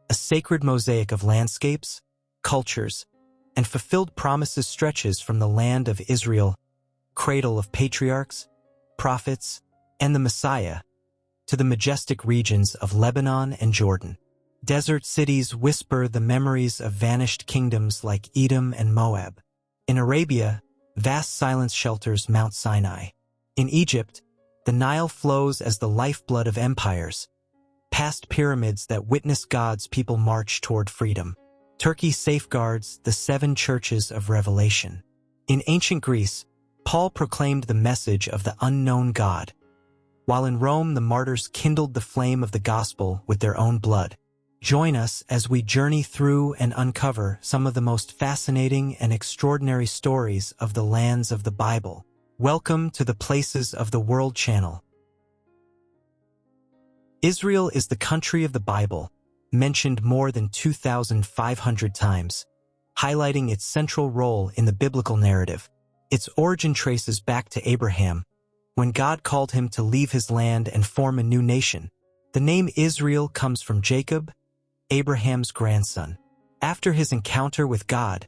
a sacred mosaic of landscapes, cultures, and fulfilled promises stretches from the land of Israel, cradle of patriarchs, prophets, and the Messiah, to the majestic regions of Lebanon and Jordan. Desert cities whisper the memories of vanished kingdoms like Edom and Moab. In Arabia, vast silence shelters Mount Sinai. In Egypt, the Nile flows as the lifeblood of empires, past pyramids that witness God's people march toward freedom. Turkey safeguards the 7 churches of Revelation. In ancient Greece, Paul proclaimed the message of the unknown God, while in Rome the martyrs kindled the flame of the gospel with their own blood. Join us as we journey through and uncover some of the most fascinating and extraordinary stories of the lands of the Bible. Welcome to the Places of the World channel. Israel is the country of the Bible, mentioned more than 2,500 times, highlighting its central role in the biblical narrative. Its origin traces back to Abraham, when God called him to leave his land and form a new nation. The name Israel comes from Jacob, Abraham's grandson. After his encounter with God,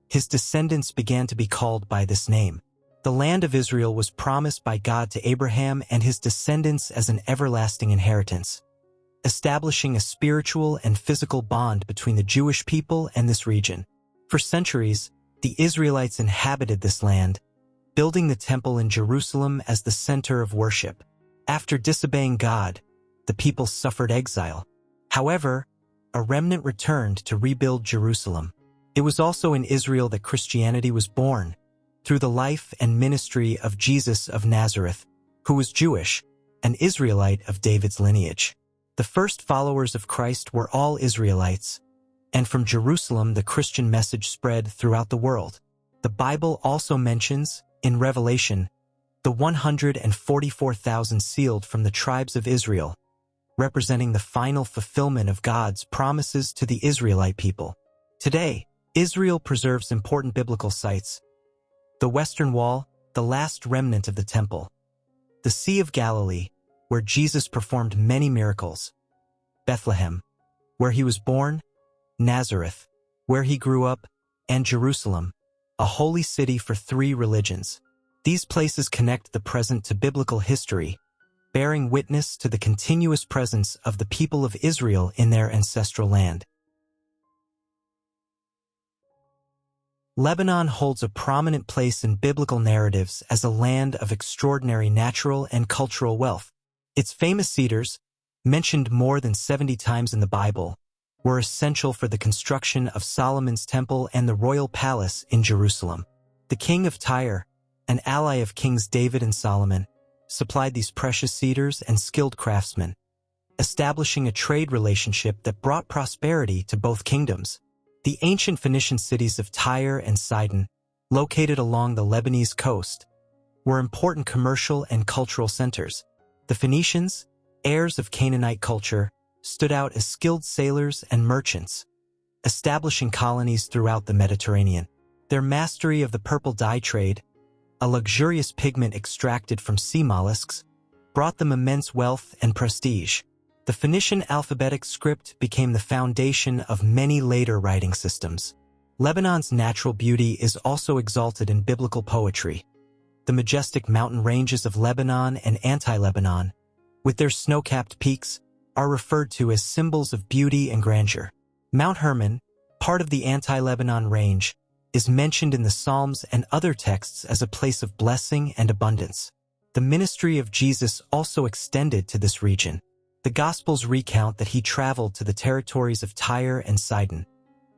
his descendants began to be called by this name. The land of Israel was promised by God to Abraham and his descendants as an everlasting inheritance, establishing a spiritual and physical bond between the Jewish people and this region. For centuries, the Israelites inhabited this land, building the temple in Jerusalem as the center of worship. After disobeying God, the people suffered exile. However, a remnant returned to rebuild Jerusalem. It was also in Israel that Christianity was born, through the life and ministry of Jesus of Nazareth, who was Jewish, an Israelite of David's lineage. The first followers of Christ were all Israelites, and from Jerusalem the Christian message spread throughout the world. The Bible also mentions, in Revelation, the 144,000 sealed from the tribes of Israel, representing the final fulfillment of God's promises to the Israelite people. Today, Israel preserves important biblical sites: the Western Wall, the last remnant of the temple; the Sea of Galilee, where Jesus performed many miracles; Bethlehem, where he was born; Nazareth, where he grew up; and Jerusalem, a holy city for 3 religions. These places connect the present to biblical history, bearing witness to the continuous presence of the people of Israel in their ancestral land. Lebanon holds a prominent place in biblical narratives as a land of extraordinary natural and cultural wealth. Its famous cedars, mentioned more than 70 times in the Bible, were essential for the construction of Solomon's temple and the royal palace in Jerusalem. The king of Tyre, an ally of Kings David and Solomon, supplied these precious cedars and skilled craftsmen, establishing a trade relationship that brought prosperity to both kingdoms. The ancient Phoenician cities of Tyre and Sidon, located along the Lebanese coast, were important commercial and cultural centers. The Phoenicians, heirs of Canaanite culture, stood out as skilled sailors and merchants, establishing colonies throughout the Mediterranean. Their mastery of the purple dye trade, a luxurious pigment extracted from sea mollusks, brought them immense wealth and prestige. The Phoenician alphabetic script became the foundation of many later writing systems. Lebanon's natural beauty is also exalted in biblical poetry. The majestic mountain ranges of Lebanon and Anti-Lebanon, with their snow-capped peaks, are referred to as symbols of beauty and grandeur. Mount Hermon, part of the Anti-Lebanon range, is mentioned in the Psalms and other texts as a place of blessing and abundance. The ministry of Jesus also extended to this region. The Gospels recount that he traveled to the territories of Tyre and Sidon,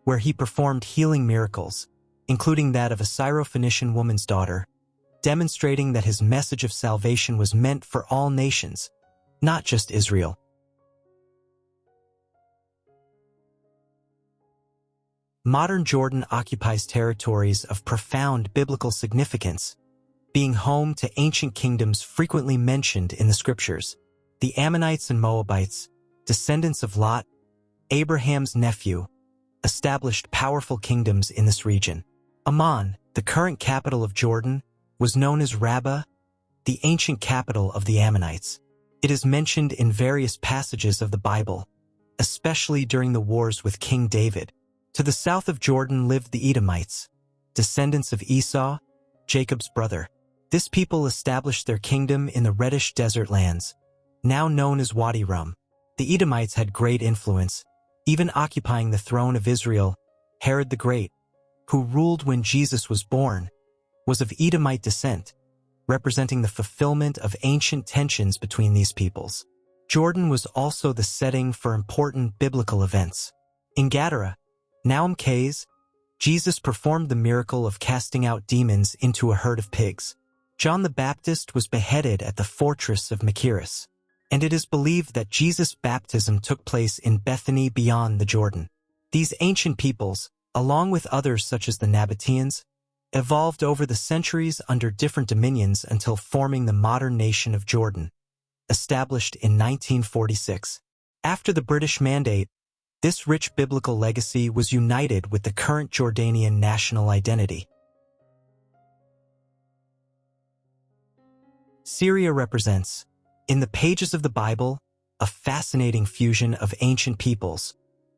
where he performed healing miracles, including that of a Syro-Phoenician woman's daughter, demonstrating that his message of salvation was meant for all nations, not just Israel. Modern Jordan occupies territories of profound biblical significance, being home to ancient kingdoms frequently mentioned in the scriptures. The Ammonites and Moabites, descendants of Lot, Abraham's nephew, established powerful kingdoms in this region. Amman, the current capital of Jordan, was known as Rabbah, the ancient capital of the Ammonites. It is mentioned in various passages of the Bible, especially during the wars with King David. To the south of Jordan lived the Edomites, descendants of Esau, Jacob's brother. This people established their kingdom in the reddish desert lands, now known as Wadi Rum. The Edomites had great influence, even occupying the throne of Israel. Herod the Great, who ruled when Jesus was born, was of Edomite descent, representing the fulfillment of ancient tensions between these peoples. Jordan was also the setting for important biblical events. In Gadara, now Mkes, Jesus performed the miracle of casting out demons into a herd of pigs. John the Baptist was beheaded at the fortress of Machaerus, and it is believed that Jesus' baptism took place in Bethany beyond the Jordan. These ancient peoples, along with others such as the Nabateans, evolved over the centuries under different dominions until forming the modern nation of Jordan, established in 1946. After the British Mandate, this rich biblical legacy was united with the current Jordanian national identity. Syria represents, in the pages of the Bible, a fascinating fusion of ancient peoples,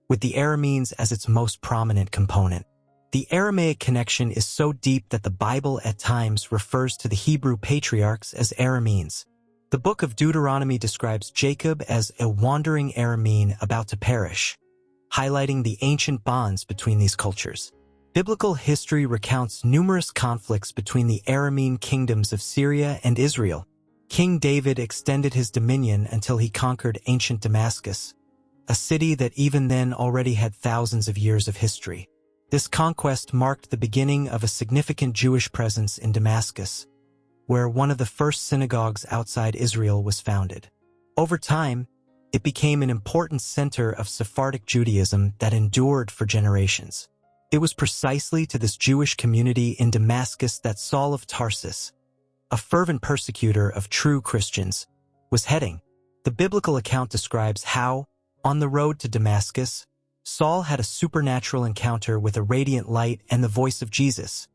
with the Arameans as its most prominent component. The Aramaic connection is so deep that the Bible at times refers to the Hebrew patriarchs as Arameans. The book of Deuteronomy describes Jacob as a wandering Aramean about to perish, highlighting the ancient bonds between these cultures. Biblical history recounts numerous conflicts between the Aramean kingdoms of Syria and Israel. King David extended his dominion until he conquered ancient Damascus, a city that even then already had thousands of years of history. This conquest marked the beginning of a significant Jewish presence in Damascus, where one of the first synagogues outside Israel was founded. Over time, it became an important center of Sephardic Judaism that endured for generations. It was precisely to this Jewish community in Damascus that Saul of Tarsus, a fervent persecutor of true Christians, was heading. The biblical account describes how, on the road to Damascus, Saul had a supernatural encounter with a radiant light and the voice of Jesus,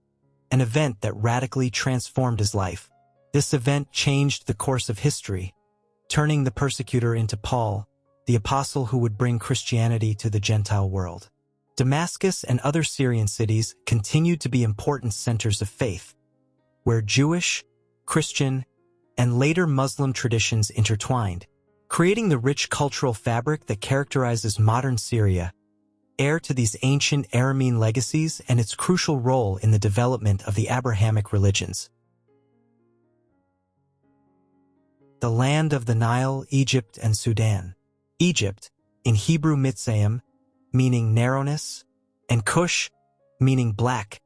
an event that radically transformed his life. This event changed the course of history, turning the persecutor into Paul, the apostle who would bring Christianity to the Gentile world. Damascus and other Syrian cities continued to be important centers of faith, where Jewish, Christian, and later Muslim traditions intertwined, creating the rich cultural fabric that characterizes modern Syria, heir to these ancient Aramean legacies and its crucial role in the development of the Abrahamic religions. The land of the Nile, Egypt, and Sudan. Egypt, in Hebrew Mitzrayim, meaning narrowness, and Cush, meaning black,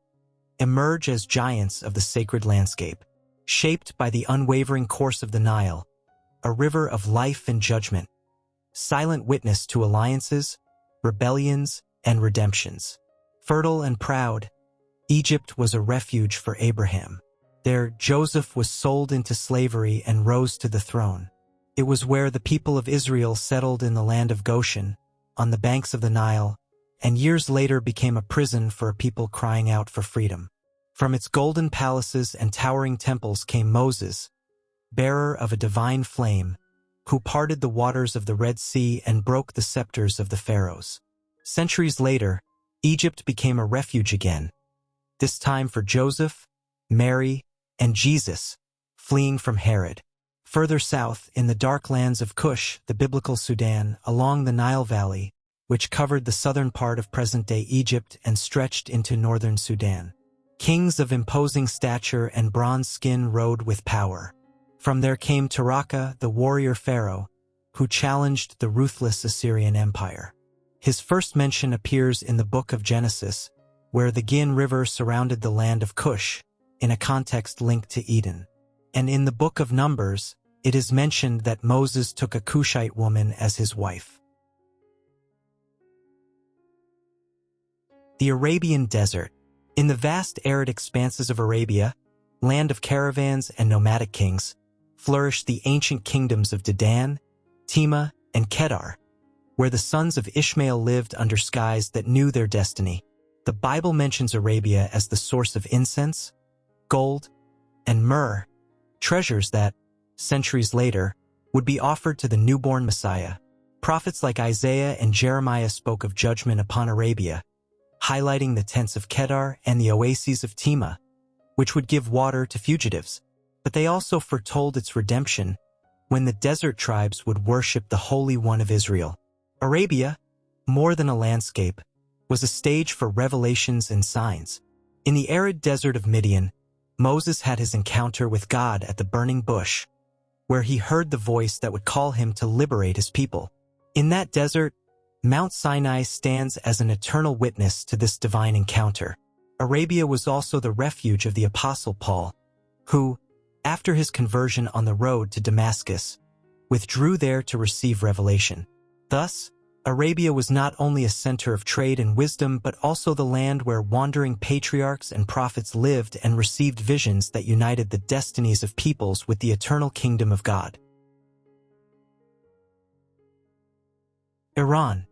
emerge as giants of the sacred landscape, shaped by the unwavering course of the Nile, a river of life and judgment, silent witness to alliances, rebellions, and redemptions. Fertile and proud, Egypt was a refuge for Abraham. There, Joseph was sold into slavery and rose to the throne. It was where the people of Israel settled in the land of Goshen, on the banks of the Nile, and years later became a prison for a people crying out for freedom. From its golden palaces and towering temples came Moses, bearer of a divine flame, who parted the waters of the Red Sea and broke the scepters of the pharaohs. Centuries later, Egypt became a refuge again, this time for Joseph, Mary, and Jesus, fleeing from Herod. Further south, in the dark lands of Cush, the biblical Sudan, along the Nile Valley, which covered the southern part of present-day Egypt and stretched into northern Sudan, kings of imposing stature and bronze skin rode with power. From there came Taraka, the warrior pharaoh, who challenged the ruthless Assyrian Empire. His first mention appears in the book of Genesis, where the Gin River surrounded the land of Cush, in a context linked to Eden. And in the book of Numbers, it is mentioned that Moses took a Cushite woman as his wife. The Arabian Desert. In the vast arid expanses of Arabia, land of caravans and nomadic kings, flourished the ancient kingdoms of Dedan, Tema, and Kedar, where the sons of Ishmael lived under skies that knew their destiny. The Bible mentions Arabia as the source of incense, gold, and myrrh, treasures that, centuries later, would be offered to the newborn Messiah. Prophets like Isaiah and Jeremiah spoke of judgment upon Arabia, highlighting the tents of Kedar and the oases of Tema, which would give water to fugitives. But they also foretold its redemption when the desert tribes would worship the Holy One of Israel. Arabia, more than a landscape, was a stage for revelations and signs. In the arid desert of Midian, Moses had his encounter with God at the burning bush, where he heard the voice that would call him to liberate his people. In that desert, Mount Sinai stands as an eternal witness to this divine encounter. Arabia was also the refuge of the Apostle Paul, who, after his conversion on the road to Damascus, withdrew there to receive revelation. Thus, Arabia was not only a center of trade and wisdom but also the land where wandering patriarchs and prophets lived and received visions that united the destinies of peoples with the eternal kingdom of God. Iran,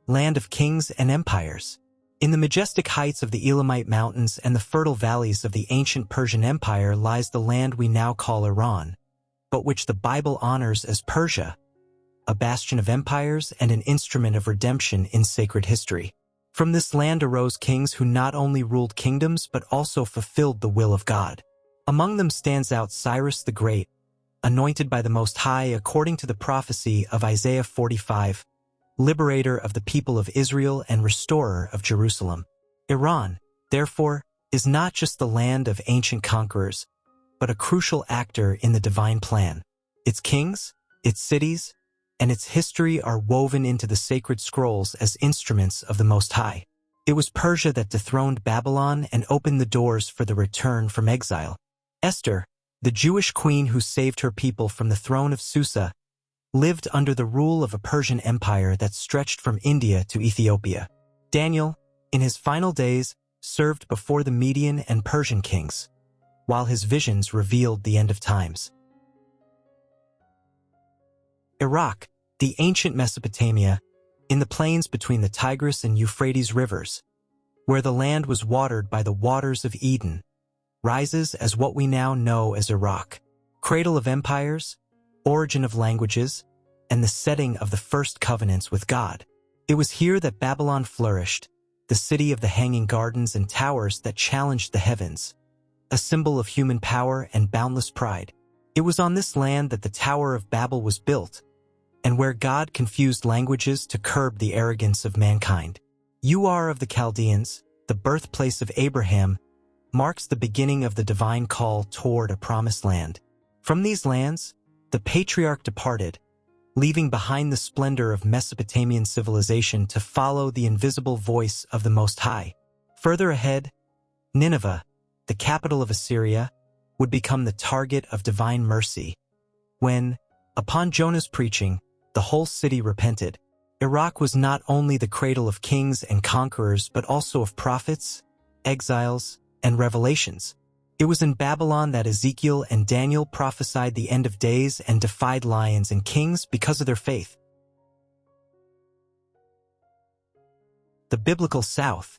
land of kings and empires. In the majestic heights of the Elamite Mountains and the fertile valleys of the ancient Persian Empire lies the land we now call Iran, but which the Bible honors as Persia, a bastion of empires and an instrument of redemption in sacred history. From this land arose kings who not only ruled kingdoms but also fulfilled the will of God. Among them stands out Cyrus the Great, anointed by the Most High according to the prophecy of Isaiah 45, liberator of the people of Israel and restorer of Jerusalem. Iran, therefore, is not just the land of ancient conquerors, but a crucial actor in the divine plan. Its kings, its cities, and its history are woven into the sacred scrolls as instruments of the Most High. It was Persia that dethroned Babylon and opened the doors for the return from exile. Esther, the Jewish queen who saved her people from the throne of Susa, lived under the rule of a Persian empire that stretched from India to Ethiopia. Daniel, in his final days, served before the Median and Persian kings, while his visions revealed the end of times. Iraq, the ancient Mesopotamia, in the plains between the Tigris and Euphrates rivers, where the land was watered by the waters of Eden, rises as what we now know as Iraq, cradle of empires, origin of languages, and the setting of the first covenants with God. It was here that Babylon flourished, the city of the hanging gardens and towers that challenged the heavens, a symbol of human power and boundless pride. It was on this land that the Tower of Babel was built, and where God confused languages to curb the arrogance of mankind. Ur of the Chaldeans, the birthplace of Abraham, marks the beginning of the divine call toward a promised land. From these lands, the patriarch departed, leaving behind the splendor of Mesopotamian civilization to follow the invisible voice of the Most High. Further ahead, Nineveh, the capital of Assyria, would become the target of divine mercy, when, upon Jonah's preaching, the whole city repented. Iraq was not only the cradle of kings and conquerors but also of prophets, exiles, and revelations. It was in Babylon that Ezekiel and Daniel prophesied the end of days and defied lions and kings because of their faith. The biblical South,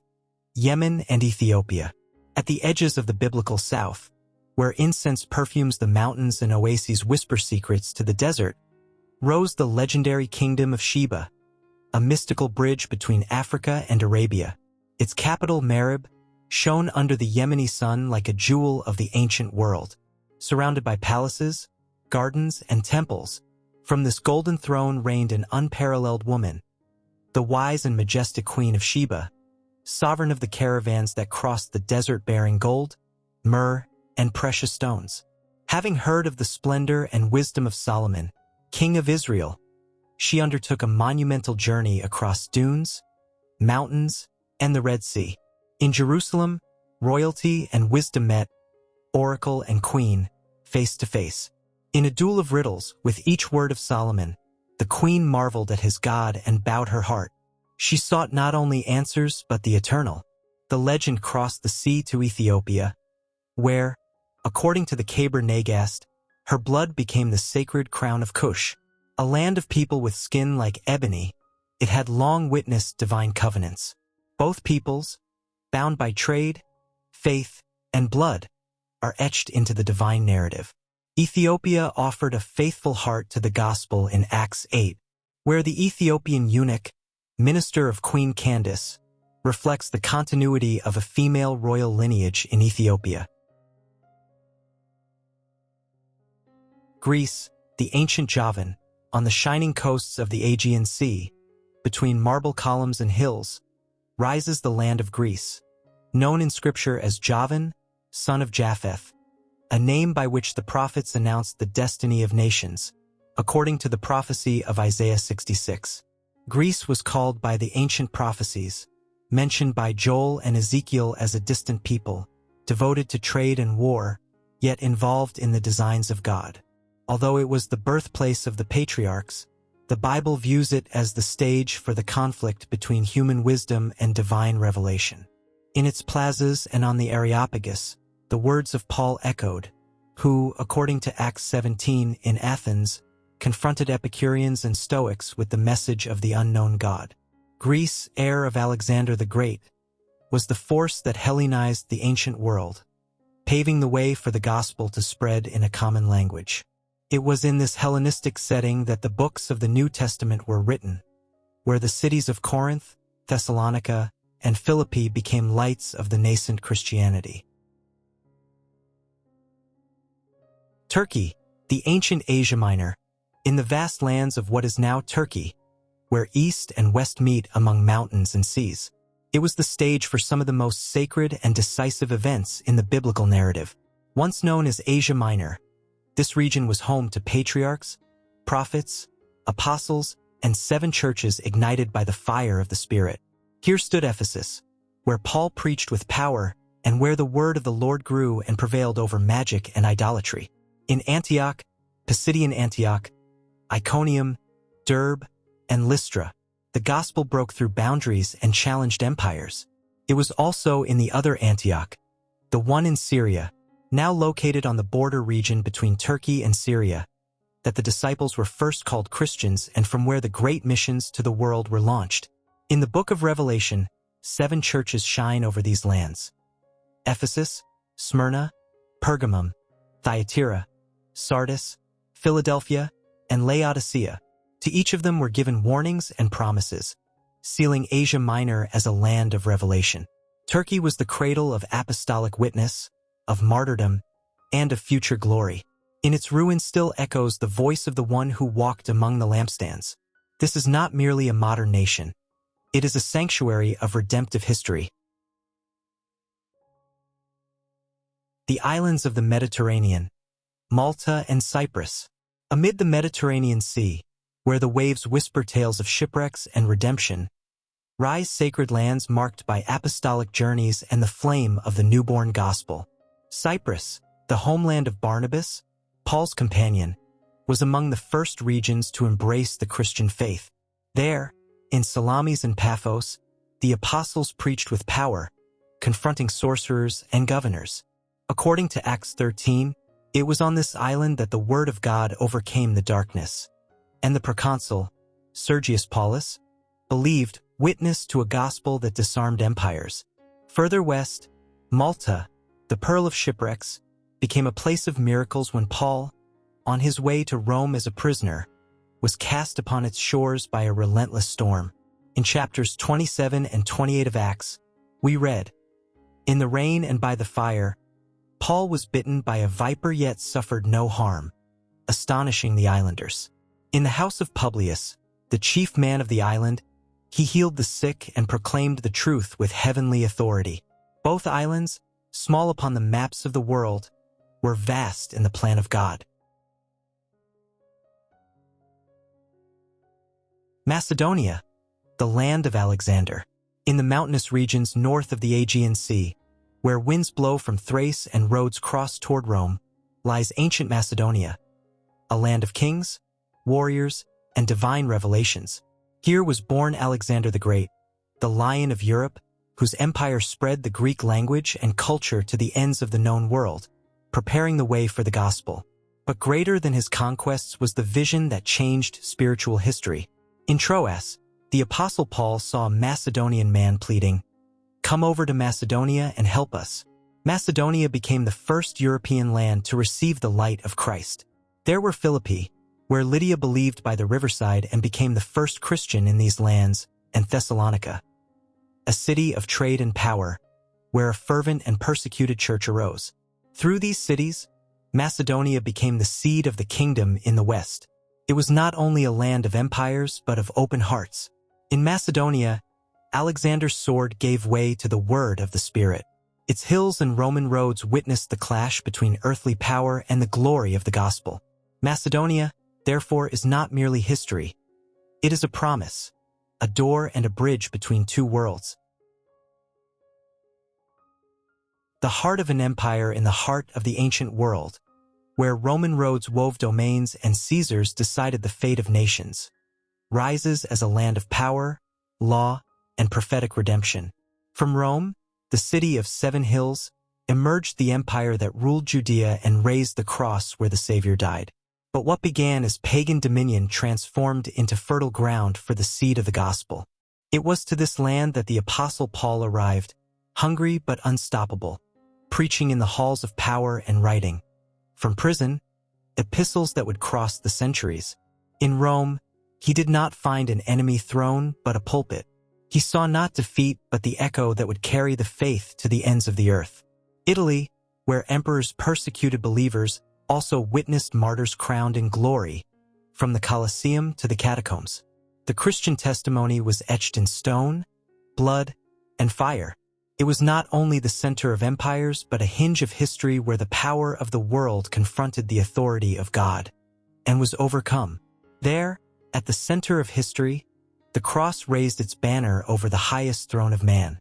Yemen and Ethiopia. At the edges of the biblical South, where incense perfumes the mountains and oases whisper secrets to the desert, rose the legendary kingdom of Sheba, a mystical bridge between Africa and Arabia. Its capital, Marib, shone under the Yemeni sun like a jewel of the ancient world. Surrounded by palaces, gardens, and temples, from this golden throne reigned an unparalleled woman, the wise and majestic Queen of Sheba, sovereign of the caravans that crossed the desert bearing gold, myrrh, and precious stones. Having heard of the splendor and wisdom of Solomon, King of Israel, she undertook a monumental journey across dunes, mountains, and the Red Sea. In Jerusalem, royalty and wisdom met, oracle and queen, face to face. In a duel of riddles, with each word of Solomon, the queen marveled at his God and bowed her heart. She sought not only answers but the eternal. The legend crossed the sea to Ethiopia, where, according to the Khaber Nagast, her blood became the sacred crown of Cush. A land of people with skin like ebony, it had long witnessed divine covenants. Both peoples, bound by trade, faith, and blood, are etched into the divine narrative. Ethiopia offered a faithful heart to the gospel in Acts 8, where the Ethiopian eunuch, minister of Queen Candace, reflects the continuity of a female royal lineage in Ethiopia. Greece, the ancient Javan, on the shining coasts of the Aegean Sea, between marble columns and hills, rises the land of Greece, known in scripture as Javan, son of Japheth, a name by which the prophets announced the destiny of nations, according to the prophecy of Isaiah 66. Greece was called by the ancient prophecies, mentioned by Joel and Ezekiel as a distant people, devoted to trade and war, yet involved in the designs of God. Although it was the birthplace of the patriarchs, the Bible views it as the stage for the conflict between human wisdom and divine revelation. In its plazas and on the Areopagus, the words of Paul echoed, who, according to Acts 17 in Athens, confronted Epicureans and Stoics with the message of the unknown God. Greece, heir of Alexander the Great, was the force that Hellenized the ancient world, paving the way for the gospel to spread in a common language. It was in this Hellenistic setting that the books of the New Testament were written, where the cities of Corinth, Thessalonica, and Philippi became lights of the nascent Christianity. Turkey, the ancient Asia Minor, in the vast lands of what is now Turkey, where east and west meet among mountains and seas. It was the stage for some of the most sacred and decisive events in the biblical narrative. Once known as Asia Minor, this region was home to patriarchs, prophets, apostles, and 7 churches ignited by the fire of the Spirit. Here stood Ephesus, where Paul preached with power and where the word of the Lord grew and prevailed over magic and idolatry. In Antioch, Pisidian Antioch, Iconium, Derbe, and Lystra, the gospel broke through boundaries and challenged empires. It was also in the other Antioch, the one in Syria, now located on the border region between Turkey and Syria, that the disciples were first called Christians and from where the great missions to the world were launched. In the book of Revelation, 7 churches shine over these lands: Ephesus, Smyrna, Pergamum, Thyatira, Sardis, Philadelphia, and Laodicea. To each of them were given warnings and promises, sealing Asia Minor as a land of revelation. Turkey was the cradle of apostolic witness, of martyrdom, and of future glory. In its ruins still echoes the voice of the one who walked among the lampstands. This is not merely a modern nation. It is a sanctuary of redemptive history. The islands of the Mediterranean, Malta and Cyprus. Amid the Mediterranean Sea, where the waves whisper tales of shipwrecks and redemption, rise sacred lands marked by apostolic journeys and the flame of the newborn gospel. Cyprus, the homeland of Barnabas, Paul's companion, was among the first regions to embrace the Christian faith. There, in Salamis and Paphos, the apostles preached with power, confronting sorcerers and governors. According to Acts 13, it was on this island that the word of God overcame the darkness, and the proconsul, Sergius Paulus, believed, witnessed to a gospel that disarmed empires. Further west, Malta, the pearl of shipwrecks, became a place of miracles when Paul, on his way to Rome as a prisoner, was cast upon its shores by a relentless storm. In chapters 27 and 28 of Acts, we read, "In the rain and by the fire, Paul was bitten by a viper yet suffered no harm, astonishing the islanders. In the house of Publius, the chief man of the island, he healed the sick and proclaimed the truth with heavenly authority." Both islands, small upon the maps of the world, were vast in the plan of God. Macedonia, the land of Alexander. In the mountainous regions north of the Aegean Sea, where winds blow from Thrace and roads cross toward Rome, lies ancient Macedonia, a land of kings, warriors, and divine revelations. Here was born Alexander the Great, the Lion of Europe, whose empire spread the Greek language and culture to the ends of the known world, preparing the way for the gospel. But greater than his conquests was the vision that changed spiritual history. In Troas, the Apostle Paul saw a Macedonian man pleading, "Come over to Macedonia and help us." Macedonia became the first European land to receive the light of Christ. There were Philippi, where Lydia believed by the riverside and became the first Christian in these lands, and Thessalonica, a city of trade and power, where a fervent and persecuted church arose. Through these cities, Macedonia became the seed of the kingdom in the west. It was not only a land of empires but of open hearts. In Macedonia, Alexander's sword gave way to the word of the Spirit. Its hills and Roman roads witnessed the clash between earthly power and the glory of the gospel. Macedonia, therefore, is not merely history. It is a promise, a door and a bridge between two worlds. The heart of an empire in the heart of the ancient world, where Roman roads wove domains and Caesars decided the fate of nations, rises as a land of power, law, and prophetic redemption. From Rome, the city of 7 hills, emerged the empire that ruled Judea and raised the cross where the Savior died. But what began as pagan dominion transformed into fertile ground for the seed of the gospel. It was to this land that the Apostle Paul arrived, hungry but unstoppable, preaching in the halls of power and writing, from prison, epistles that would cross the centuries. In Rome, he did not find an enemy throne but a pulpit. He saw not defeat but the echo that would carry the faith to the ends of the earth. Italy, where emperors persecuted believers, also witnessed martyrs crowned in glory, from the Colosseum to the catacombs. The Christian testimony was etched in stone, blood, and fire. It was not only the center of empires but a hinge of history where the power of the world confronted the authority of God and was overcome. There, at the center of history, the cross raised its banner over the highest throne of man.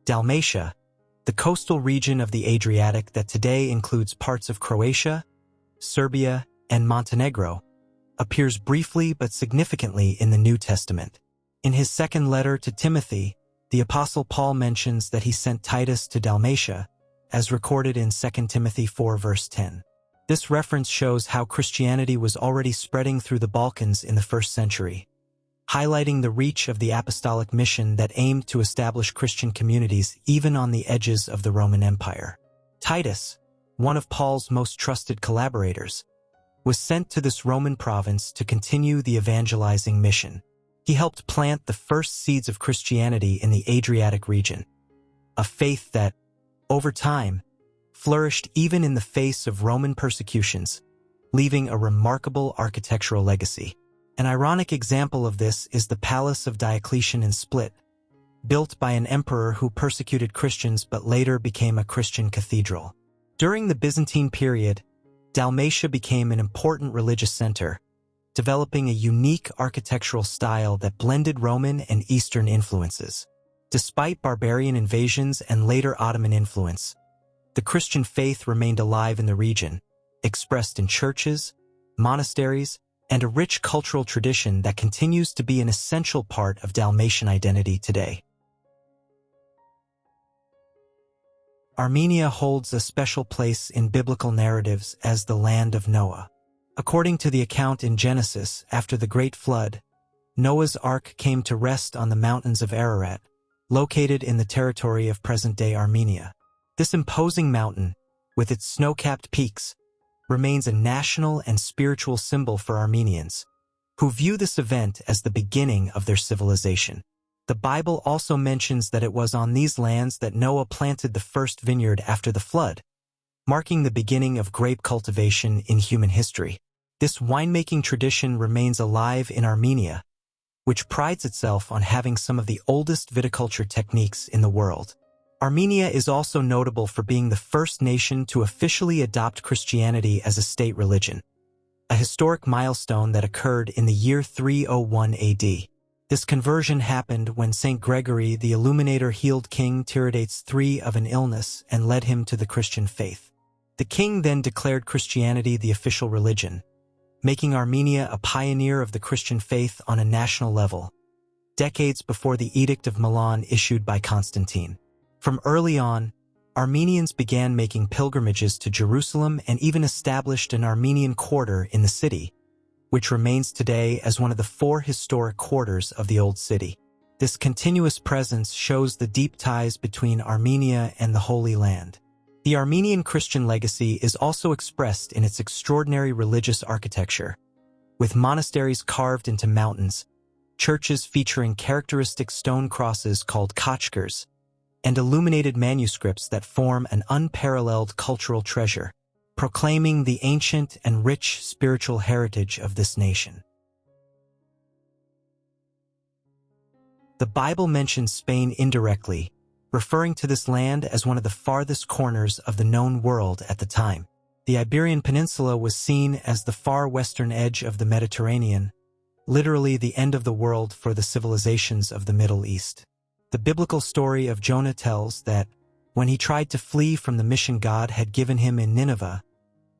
Dalmatia, the coastal region of the Adriatic that today includes parts of Croatia, Serbia, and Montenegro, appears briefly but significantly in the New Testament. In his second letter to Timothy, the Apostle Paul mentions that he sent Titus to Dalmatia, as recorded in 2 Timothy 4 verse 10. This reference shows how Christianity was already spreading through the Balkans in the 1st century, highlighting the reach of the apostolic mission that aimed to establish Christian communities even on the edges of the Roman Empire. Titus, one of Paul's most trusted collaborators, was sent to this Roman province to continue the evangelizing mission. He helped plant the first seeds of Christianity in the Adriatic region, a faith that, over time, flourished even in the face of Roman persecutions, leaving a remarkable architectural legacy. An ironic example of this is the Palace of Diocletian in Split, built by an emperor who persecuted Christians but later became a Christian cathedral. During the Byzantine period, Dalmatia became an important religious center, developing a unique architectural style that blended Roman and Eastern influences. Despite barbarian invasions and later Ottoman influence, the Christian faith remained alive in the region, expressed in churches, monasteries, and a rich cultural tradition that continues to be an essential part of Dalmatian identity today. Armenia holds a special place in biblical narratives as the land of Noah. According to the account in Genesis, after the Great Flood, Noah's Ark came to rest on the mountains of Ararat, located in the territory of present-day Armenia. This imposing mountain, with its snow-capped peaks, remains a national and spiritual symbol for Armenians, who view this event as the beginning of their civilization. The Bible also mentions that it was on these lands that Noah planted the first vineyard after the flood, marking the beginning of grape cultivation in human history. This winemaking tradition remains alive in Armenia, which prides itself on having some of the oldest viticulture techniques in the world. Armenia is also notable for being the first nation to officially adopt Christianity as a state religion, a historic milestone that occurred in the year 301 AD. This conversion happened when St. Gregory the Illuminator healed King Tiridates III of an illness and led him to the Christian faith. The king then declared Christianity the official religion, making Armenia a pioneer of the Christian faith on a national level, decades before the Edict of Milan issued by Constantine. From early on, Armenians began making pilgrimages to Jerusalem and even established an Armenian quarter in the city, which remains today as one of the 4 historic quarters of the Old City. This continuous presence shows the deep ties between Armenia and the Holy Land. The Armenian Christian legacy is also expressed in its extraordinary religious architecture, with monasteries carved into mountains, churches featuring characteristic stone crosses called kochkars, and illuminated manuscripts that form an unparalleled cultural treasure, proclaiming the ancient and rich spiritual heritage of this nation. The Bible mentions Spain indirectly, referring to this land as one of the farthest corners of the known world at the time. The Iberian Peninsula was seen as the far western edge of the Mediterranean, literally the end of the world for the civilizations of the Middle East. The biblical story of Jonah tells that, when he tried to flee from the mission God had given him in Nineveh,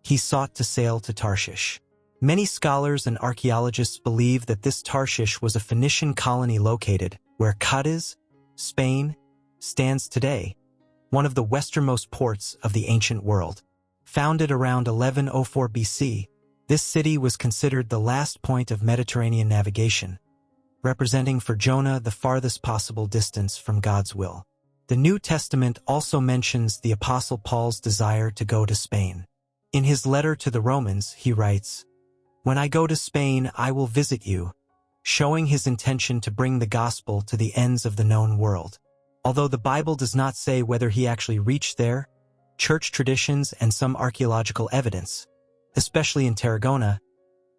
he sought to sail to Tarshish. Many scholars and archaeologists believe that this Tarshish was a Phoenician colony located where Cadiz, Spain, stands today, one of the westernmost ports of the ancient world. Founded around 1104 BC, this city was considered the last point of Mediterranean navigation, representing for Jonah the farthest possible distance from God's will. The New Testament also mentions the Apostle Paul's desire to go to Spain. In his letter to the Romans, he writes, "When I go to Spain, I will visit you," showing his intention to bring the gospel to the ends of the known world. Although the Bible does not say whether he actually reached there, church traditions and some archaeological evidence, especially in Tarragona,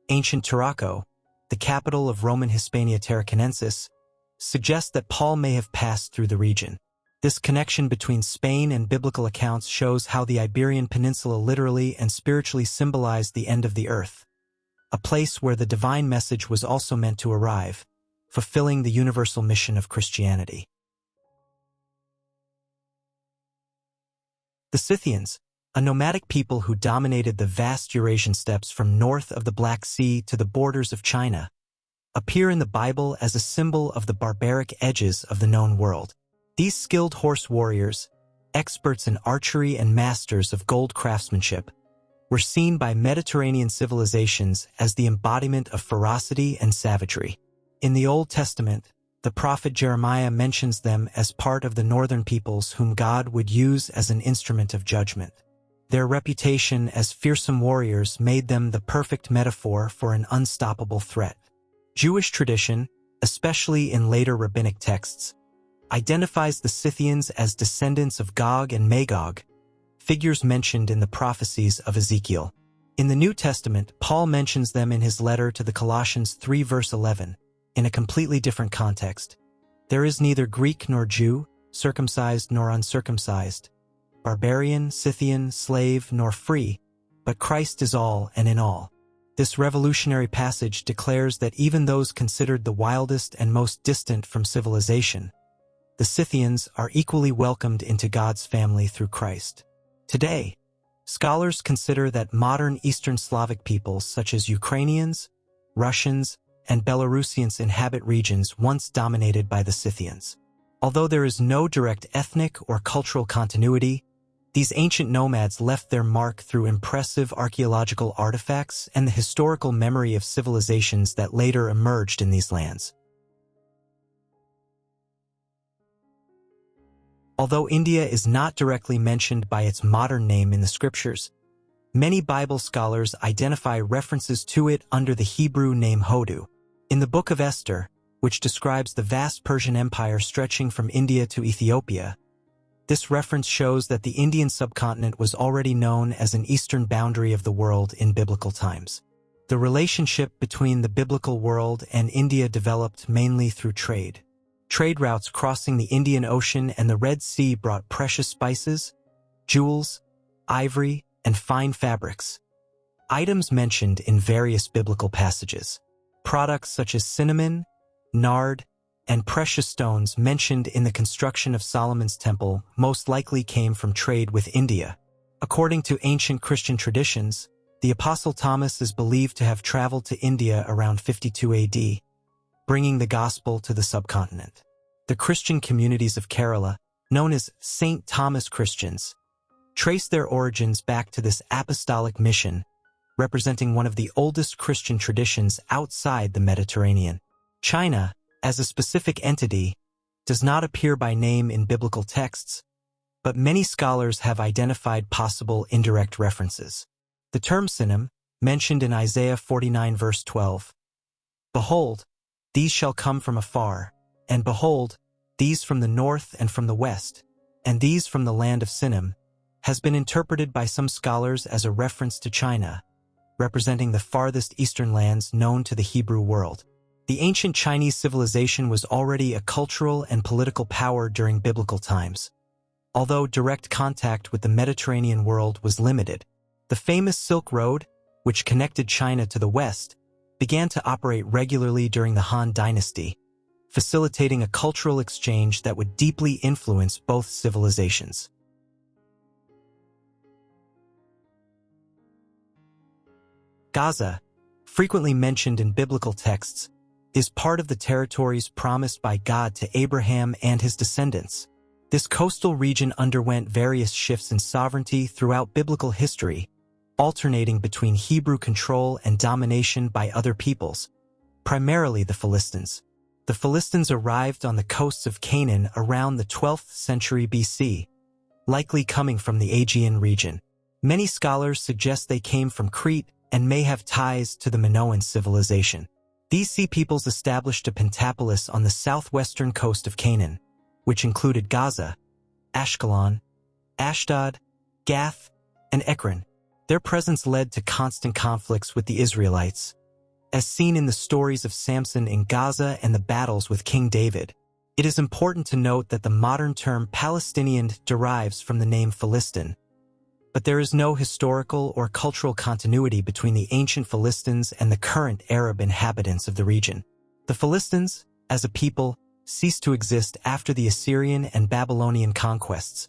ancient Tarraco, the capital of Roman Hispania Tarraconensis, suggest that Paul may have passed through the region. This connection between Spain and biblical accounts shows how the Iberian Peninsula literally and spiritually symbolized the end of the earth, a place where the divine message was also meant to arrive, fulfilling the universal mission of Christianity. The Scythians, a nomadic people who dominated the vast Eurasian steppes from north of the Black Sea to the borders of China, appear in the Bible as a symbol of the barbaric edges of the known world. These skilled horse warriors, experts in archery and masters of gold craftsmanship, were seen by Mediterranean civilizations as the embodiment of ferocity and savagery. In the Old Testament, the prophet Jeremiah mentions them as part of the northern peoples whom God would use as an instrument of judgment. Their reputation as fearsome warriors made them the perfect metaphor for an unstoppable threat. Jewish tradition, especially in later rabbinic texts, identifies the Scythians as descendants of Gog and Magog, figures mentioned in the prophecies of Ezekiel. In the New Testament, Paul mentions them in his letter to the Colossians 3 verse 11, in a completely different context. There is neither Greek nor Jew, circumcised nor uncircumcised, barbarian, Scythian, slave, nor free, but Christ is all and in all. This revolutionary passage declares that even those considered the wildest and most distant from civilization, the Scythians, are equally welcomed into God's family through Christ. Today, scholars consider that modern Eastern Slavic peoples such as Ukrainians, Russians, and Belarusians inhabit regions once dominated by the Scythians. Although there is no direct ethnic or cultural continuity, these ancient nomads left their mark through impressive archaeological artifacts and the historical memory of civilizations that later emerged in these lands. Although India is not directly mentioned by its modern name in the scriptures, many Bible scholars identify references to it under the Hebrew name Hodu. In the Book of Esther, which describes the vast Persian Empire stretching from India to Ethiopia, this reference shows that the Indian subcontinent was already known as an eastern boundary of the world in biblical times. The relationship between the biblical world and India developed mainly through trade. Trade routes crossing the Indian Ocean and the Red Sea brought precious spices, jewels, ivory, and fine fabrics, items mentioned in various biblical passages. Products such as cinnamon, nard, and precious stones mentioned in the construction of Solomon's temple most likely came from trade with India. According to ancient Christian traditions, the Apostle Thomas is believed to have traveled to India around 52 AD, bringing the gospel to the subcontinent. The Christian communities of Kerala, known as St. Thomas Christians, trace their origins back to this apostolic mission, representing one of the oldest Christian traditions outside the Mediterranean. China, as a specific entity, does not appear by name in biblical texts, but many scholars have identified possible indirect references. The term Sinim, mentioned in Isaiah 49 verse 12, "Behold, these shall come from afar, and behold, these from the north and from the west, and these from the land of Sinim," has been interpreted by some scholars as a reference to China, representing the farthest eastern lands known to the Hebrew world. The ancient Chinese civilization was already a cultural and political power during biblical times. Although direct contact with the Mediterranean world was limited, the famous Silk Road, which connected China to the west, began to operate regularly during the Han Dynasty, facilitating a cultural exchange that would deeply influence both civilizations. Gaza, frequently mentioned in biblical texts, is part of the territories promised by God to Abraham and his descendants. This coastal region underwent various shifts in sovereignty throughout biblical history, alternating between Hebrew control and domination by other peoples, primarily the Philistines. The Philistines arrived on the coasts of Canaan around the 12th century BC, likely coming from the Aegean region. Many scholars suggest they came from Crete and may have ties to the Minoan civilization. These sea peoples established a pentapolis on the southwestern coast of Canaan, which included Gaza, Ashkelon, Ashdod, Gath, and Ekron. Their presence led to constant conflicts with the Israelites, as seen in the stories of Samson in Gaza and the battles with King David. It is important to note that the modern term Palestinian derives from the name Philistin, but there is no historical or cultural continuity between the ancient Philistines and the current Arab inhabitants of the region. The Philistines, as a people, ceased to exist after the Assyrian and Babylonian conquests,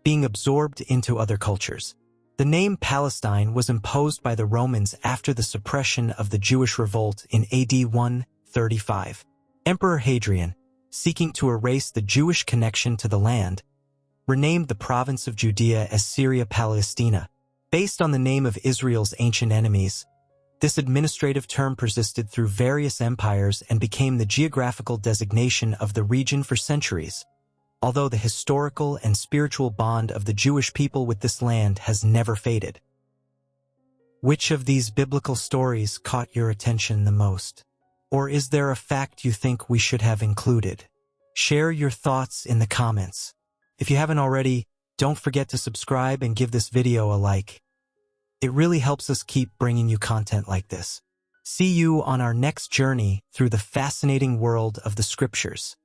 being absorbed into other cultures. The name Palestine was imposed by the Romans after the suppression of the Jewish revolt in AD 135. Emperor Hadrian, seeking to erase the Jewish connection to the land, renamed the province of Judea as Syria Palestina, based on the name of Israel's ancient enemies. This administrative term persisted through various empires and became the geographical designation of the region for centuries, although the historical and spiritual bond of the Jewish people with this land has never faded. Which of these biblical stories caught your attention the most? Or is there a fact you think we should have included? Share your thoughts in the comments. If you haven't already, don't forget to subscribe and give this video a like. It really helps us keep bringing you content like this. See you on our next journey through the fascinating world of the Scriptures.